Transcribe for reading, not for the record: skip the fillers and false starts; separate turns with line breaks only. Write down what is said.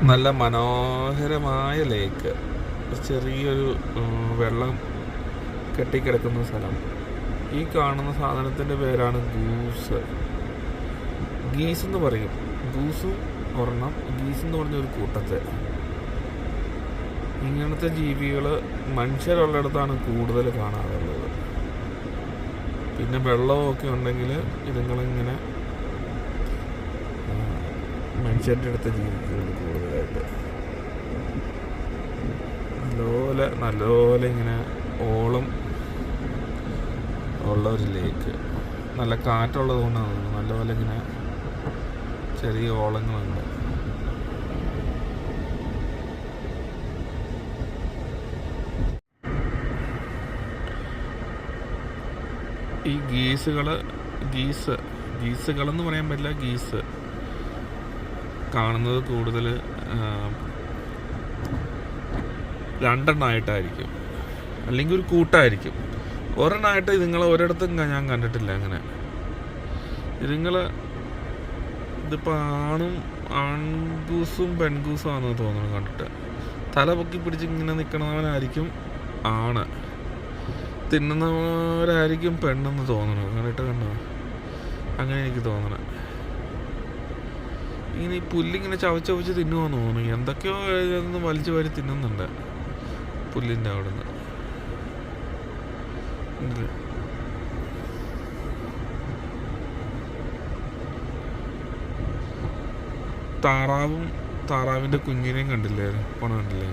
നല്ല മനോഹരമായ ലേക്ക്, ചെറിയൊരു വെള്ളം കെട്ടിക്കിടക്കുന്ന സ്ഥലം. ഈ കാണുന്ന സാധനത്തിൻ്റെ പേരാണ് ഗൂസ്. ഗീസ് എന്ന് പറയും. ഗൂസും ഒരെണ്ണം, ഗീസ് എന്ന് പറഞ്ഞൊരു കൂട്ടത്തെ. ഇങ്ങനത്തെ ജീവികൾ മനുഷ്യരുള്ളിടത്താണ് കൂടുതൽ കാണാറുള്ളത്. പിന്നെ വെള്ളമൊക്കെ ഉണ്ടെങ്കിൽ ഇതുങ്ങളിങ്ങനെ മനുഷ്യരുടെ അടുത്ത് ജീവിക്കുന്നത് കൂടുതലായിട്ട്. നല്ലപോലെ ഇങ്ങനെ ഓളം ഉള്ള ഒരു ലേക്ക്. നല്ല കാറ്റുള്ളത് കൊണ്ടാണ് നല്ലപോലെ ഇങ്ങനെ ചെറിയ ഓളങ്ങളുണ്ട്. ഈ ഗീസുകളെന്ന് പറയാൻ പറ്റില്ല, ഗീസ് കാണുന്നത് കൂടുതൽ രണ്ടെണ്ണമായിട്ടായിരിക്കും, അല്ലെങ്കിൽ ഒരു കൂട്ടമായിരിക്കും. ഒരെണ്ണമായിട്ട് ഇതുങ്ങൾ ഒരിടത്തും ഞാൻ കണ്ടിട്ടില്ല. അങ്ങനെ ഇതിപ്പോൾ ആൺഗൂസും പെൺഗൂസും ആണെന്ന് തോന്നുന്നു കണ്ടിട്ട്. തല പൊക്കി പിടിച്ച് ഇങ്ങനെ നിൽക്കണവനായിരിക്കും ആണ്, തിന്നുന്നവരായിരിക്കും പെണ്ണെന്ന് തോന്നണം. കണ്ടിട്ട് കണ്ടോ? അങ്ങനെ എനിക്ക് തോന്നണം. ഇങ്ങനെ ഈ പുല്ലിങ്ങനെ ചവച്ച് തിന്നുമെന്ന് തോന്നുന്നു. എന്തൊക്കെയോ ഇതൊന്ന് വലിച്ചു വാരി തിന്നുന്നുണ്ട് പുല്ലിൻ്റെ അവിടെ നിന്ന്. താറാവിൻ്റെ കുഞ്ഞിനെയും കണ്ടില്ലേ? പണം കണ്ടില്ലേ?